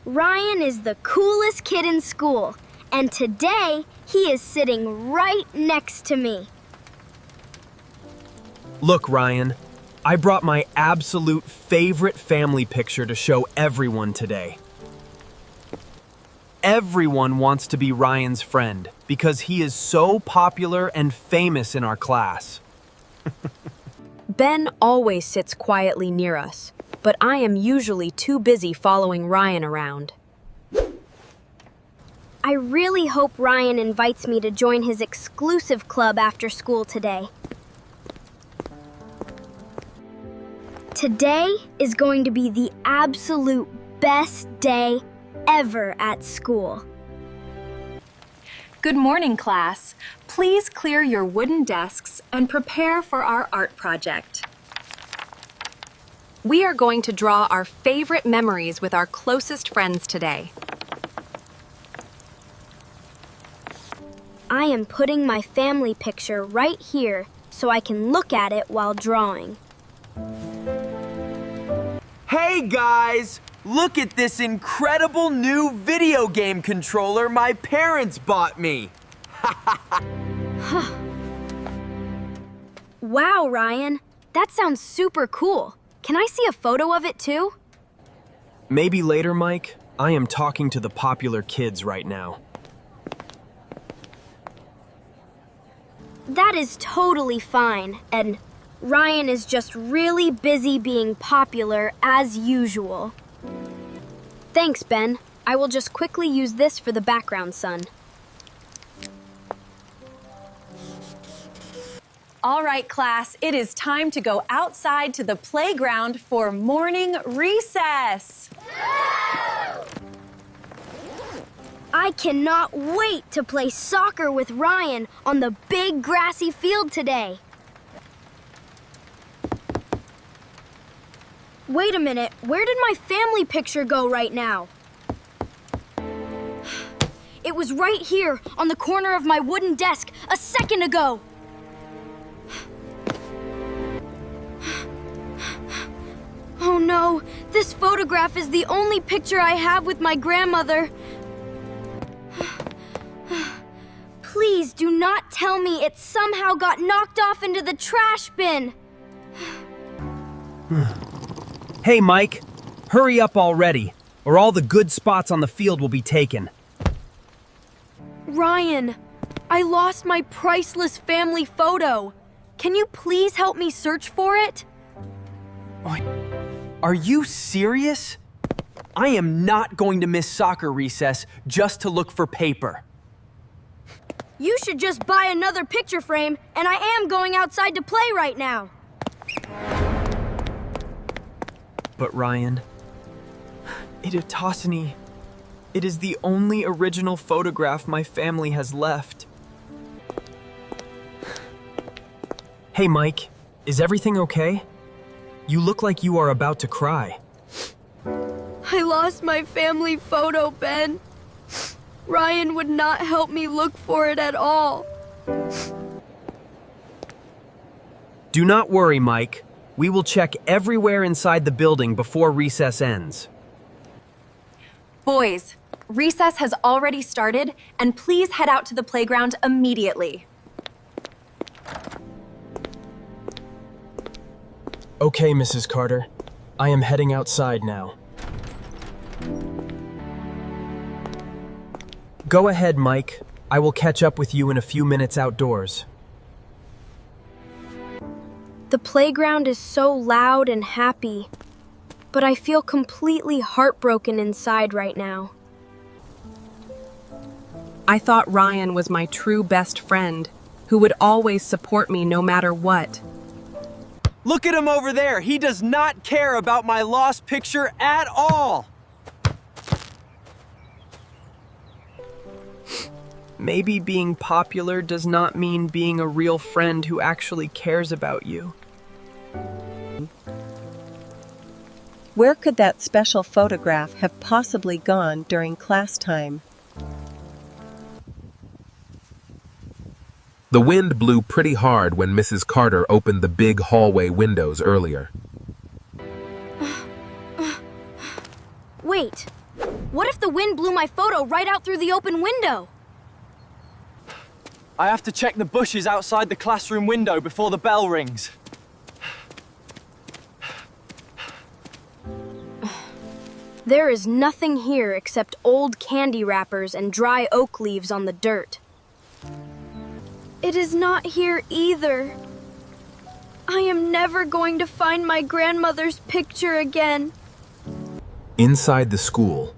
Ryan is the coolest kid in school, and today he is sitting right next to me. Look, Ryan, I brought my absolute favorite family picture to show everyone today. Everyone wants to be Ryan's friend because he is so popular and famous in our class. Ben always sits quietly near us, but I am usually too busy following Ryan around. I really hope Ryan invites me to join his exclusive club after school today. Today is going to be the absolute best day ever at school. Good morning, class. Please clear your wooden desks and prepare for our art project. We are going to draw our favorite memories with our closest friends today. I am putting my family picture right here so I can look at it while drawing. Hey guys! Look at this incredible new video game controller my parents bought me! Wow, Ryan, that sounds super cool. Can I see a photo of it too? Maybe later, Mike. I am talking to the popular kids right now. That is totally fine, and Ryan is just really busy being popular as usual. Thanks, Ben. I will just quickly use this for the background sun. All right, class, it is time to go outside to the playground for morning recess. I cannot wait to play soccer with Ryan on the big grassy field today. Wait a minute, where did my family picture go right now? It was right here on the corner of my wooden desk a second ago. Oh no, this photograph is the only picture I have with my grandmother. Please do not tell me it somehow got knocked off into the trash bin. Hey, Mike, hurry up already, or all the good spots on the field will be taken. Ryan, I lost my priceless family photo. Can you please help me search for it? Are you serious? I am not going to miss soccer recess just to look for paper. You should just buy another picture frame, and I am going outside to play right now. But Ryan, it is the only original photograph my family has left. Hey Mike, is everything okay? You look like you are about to cry. I lost my family photo, Ben. Ryan would not help me look for it at all. Do not worry, Mike. We will check everywhere inside the building before recess ends. Boys, recess has already started, and please head out to the playground immediately. Okay, Mrs. Carter. I am heading outside now. Go ahead, Mike. I will catch up with you in a few minutes outdoors. The playground is so loud and happy, but I feel completely heartbroken inside right now. I thought Ryan was my true best friend, who would always support me no matter what. Look at him over there. He does not care about my lost picture at all. Maybe being popular does not mean being a real friend who actually cares about you. Where could that special photograph have possibly gone during class time? The wind blew pretty hard when Mrs. Carter opened the big hallway windows earlier. Wait, What if the wind blew my photo right out through the open window? I have to check the bushes outside the classroom window before the bell rings. There is nothing here except old candy wrappers and dry oak leaves on the dirt. It is not here either. I am never going to find my grandmother's picture again. Inside the school,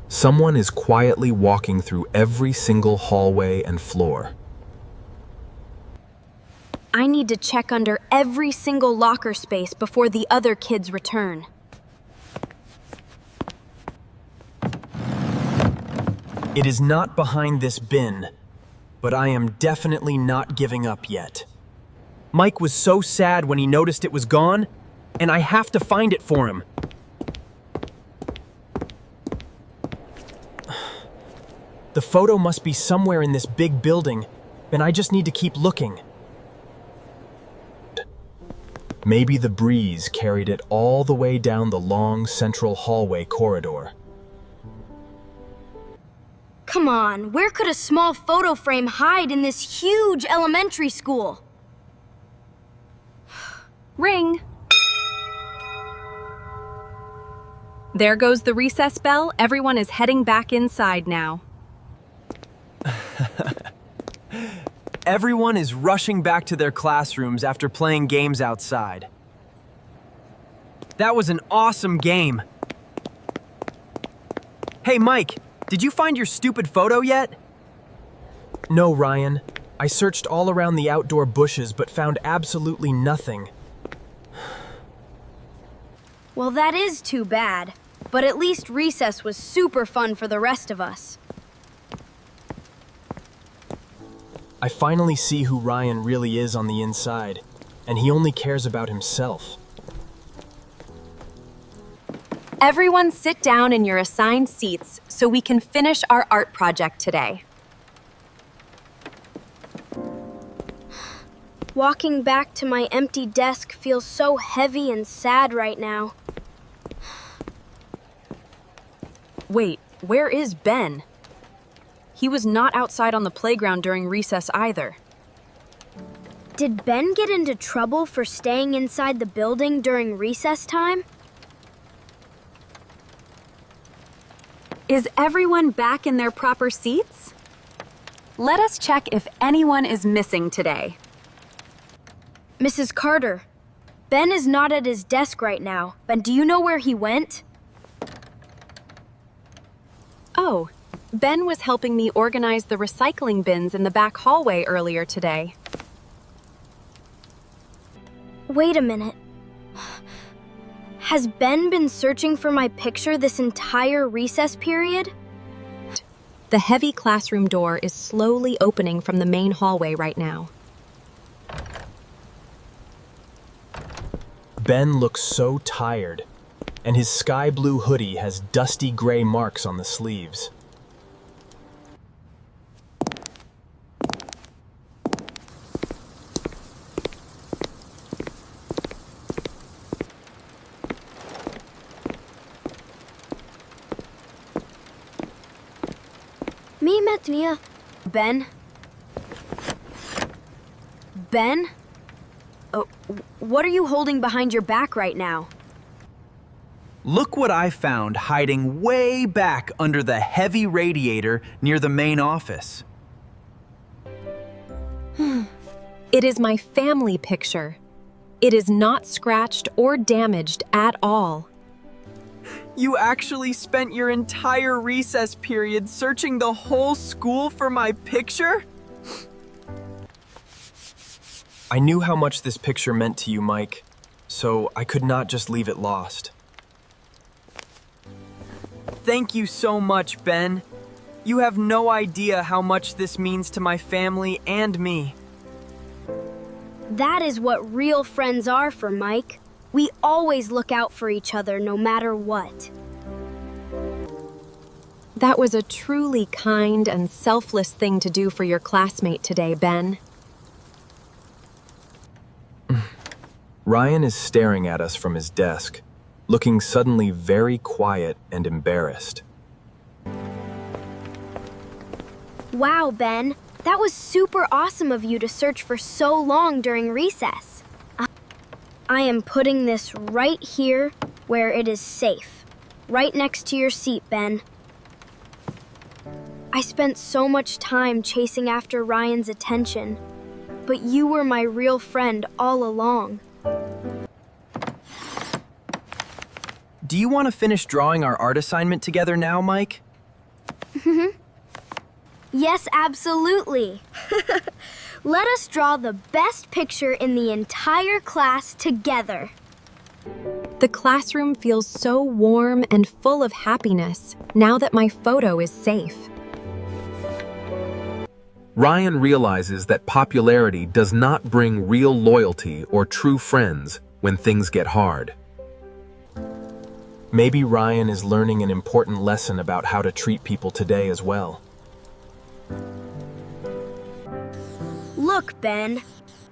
someone is quietly walking through every single hallway and floor. I need to check under every single locker space before the other kids return. It is not behind this bin, but I am definitely not giving up yet. Mike was so sad when he noticed it was gone, and I have to find it for him. The photo must be somewhere in this big building, and I just need to keep looking. Maybe the breeze carried it all the way down the long central hallway corridor. Come on, where could a small photo frame hide in this huge elementary school? Ring. There goes the recess bell. Everyone is heading back inside now. Everyone is rushing back to their classrooms after playing games outside. That was an awesome game. Hey, Mike, did you find your stupid photo yet? No, Ryan. I searched all around the outdoor bushes but found absolutely nothing. Well, that is too bad. But at least recess was super fun for the rest of us. I finally see who Ryan really is on the inside, and he only cares about himself. Everyone sit down in your assigned seats so we can finish our art project today. Walking back to my empty desk feels so heavy and sad right now. Wait, where is Ben? He was not outside on the playground during recess either. Did Ben get into trouble for staying inside the building during recess time? Is everyone back in their proper seats? Let us check if anyone is missing today. Mrs. Carter, Ben is not at his desk right now, but do you know where he went? Oh, Ben was helping me organize the recycling bins in the back hallway earlier today. Wait a minute. Has Ben been searching for my picture this entire recess period? The heavy classroom door is slowly opening from the main hallway right now. Ben looks so tired, and his sky blue hoodie has dusty gray marks on the sleeves. Me met Mia. Ben? Ben? Oh, what are you holding behind your back right now? Look what I found hiding way back under the heavy radiator near the main office. It is my family picture. It is not scratched or damaged at all. You actually spent your entire recess period searching the whole school for my picture? I knew how much this picture meant to you, Mike, so I could not just leave it lost. Thank you so much, Ben. You have no idea how much this means to my family and me. That is what real friends are for Mike. We always look out for each other no matter what. That was a truly kind and selfless thing to do for your classmate today, Ben. Ryan is staring at us from his desk, looking suddenly very quiet and embarrassed. Wow, Ben, that was super awesome of you to search for so long during recess. I am putting this right here where it is safe, right next to your seat, Ben. I spent so much time chasing after Ryan's attention, but you were my real friend all along. Do you want to finish drawing our art assignment together now, Mike? Yes, absolutely. Let us draw the best picture in the entire class together. The classroom feels so warm and full of happiness now that my photo is safe. Ryan realizes that popularity does not bring real loyalty or true friends when things get hard. Maybe Ryan is learning an important lesson about how to treat people today as well. Look, Ben,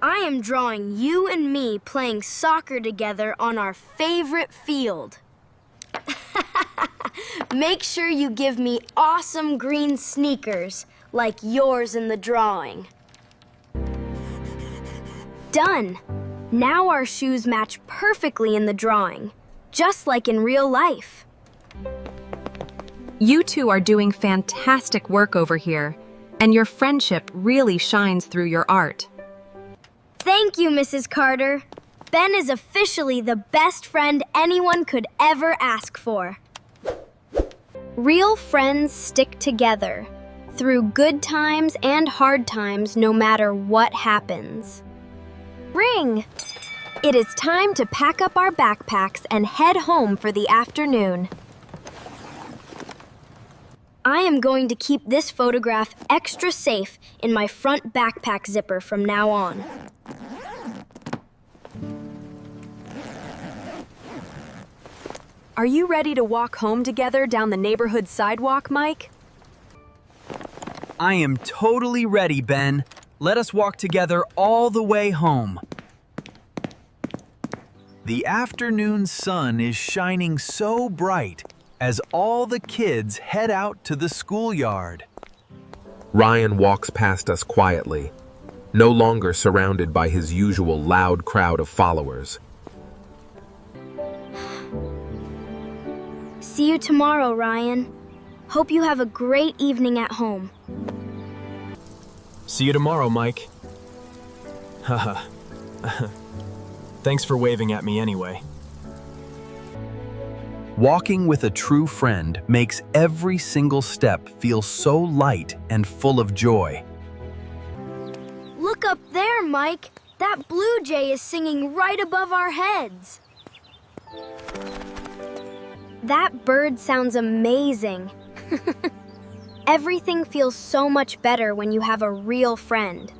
I am drawing you and me playing soccer together on our favorite field. Make sure you give me awesome green sneakers like yours in the drawing. Done! Now our shoes match perfectly in the drawing, just like in real life. You two are doing fantastic work over here, and your friendship really shines through your art. Thank you, Mrs. Carter. Ben is officially the best friend anyone could ever ask for. Real friends stick together through good times and hard times, no matter what happens. Ring! It is time to pack up our backpacks and head home for the afternoon. I am going to keep this photograph extra safe in my front backpack zipper from now on. Are you ready to walk home together down the neighborhood sidewalk, Mike? I am totally ready, Ben. Let us walk together all the way home. The afternoon sun is shining so bright as all the kids head out to the schoolyard. Ryan walks past us quietly, no longer surrounded by his usual loud crowd of followers. See you tomorrow, Ryan. Hope you have a great evening at home. See you tomorrow, Mike. Haha. Thanks for waving at me anyway. Walking with a true friend makes every single step feel so light and full of joy. Look up there, Mike. That blue jay is singing right above our heads. That bird sounds amazing. Everything feels so much better when you have a real friend.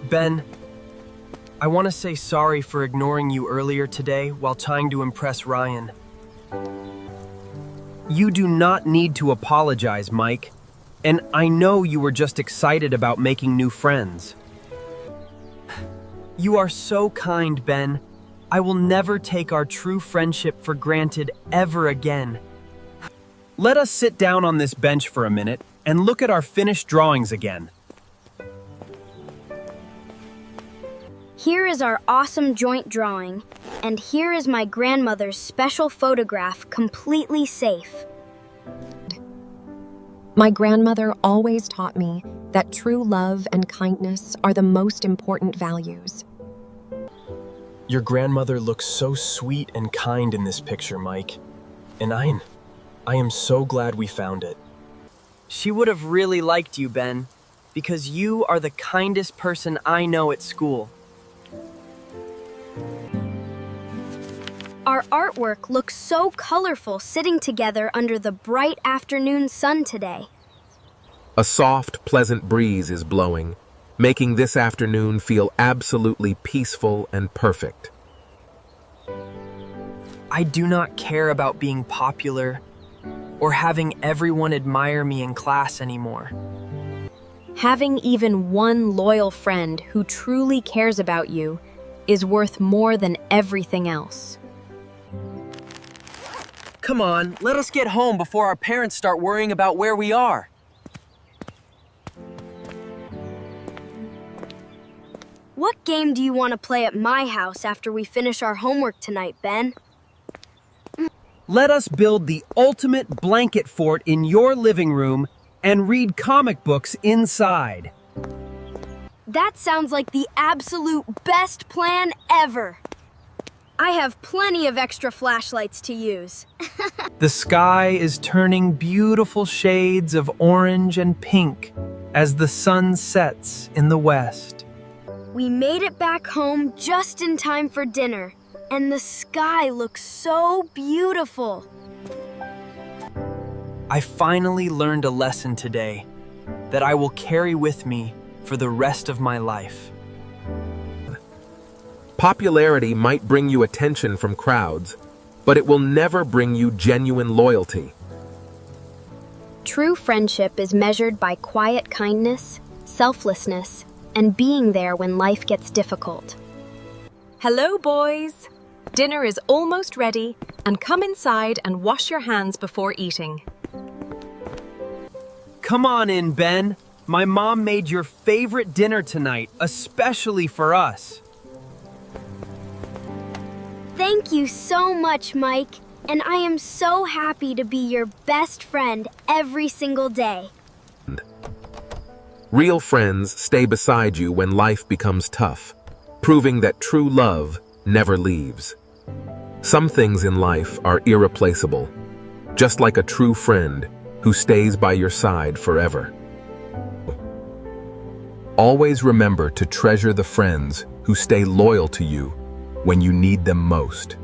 Ben, I want to say sorry for ignoring you earlier today while trying to impress Ryan. You do not need to apologize, Mike. And I know you were just excited about making new friends. You are so kind, Ben. I will never take our true friendship for granted ever again. Let us sit down on this bench for a minute and look at our finished drawings again. Here is our awesome joint drawing, and here is my grandmother's special photograph, completely safe. My grandmother always taught me that true love and kindness are the most important values. Your grandmother looks so sweet and kind in this picture, Mike. And I am so glad we found it. She would have really liked you, Ben, because you are the kindest person I know at school. Our artwork looks so colorful sitting together under the bright afternoon sun today. A soft, pleasant breeze is blowing, making this afternoon feel absolutely peaceful and perfect. I do not care about being popular or having everyone admire me in class anymore. Having even one loyal friend who truly cares about you is worth more than everything else. Come on, let us get home before our parents start worrying about where we are. What game do you want to play at my house after we finish our homework tonight, Ben? Let us build the ultimate blanket fort in your living room and read comic books inside. That sounds like the absolute best plan ever. I have plenty of extra flashlights to use. The sky is turning beautiful shades of orange and pink as the sun sets in the west. We made it back home just in time for dinner, and the sky looks so beautiful. I finally learned a lesson today that I will carry with me for the rest of my life. Popularity might bring you attention from crowds, but it will never bring you genuine loyalty. True friendship is measured by quiet kindness, selflessness, and being there when life gets difficult. Hello, boys! Dinner is almost ready, and come inside and wash your hands before eating. Come on in, Ben. My mom made your favorite dinner tonight, especially for us. Thank you so much, Mike, and I am so happy to be your best friend every single day. Real friends stay beside you when life becomes tough, proving that true love never leaves. Some things in life are irreplaceable, just like a true friend who stays by your side forever. Always remember to treasure the friends who stay loyal to you when you need them most.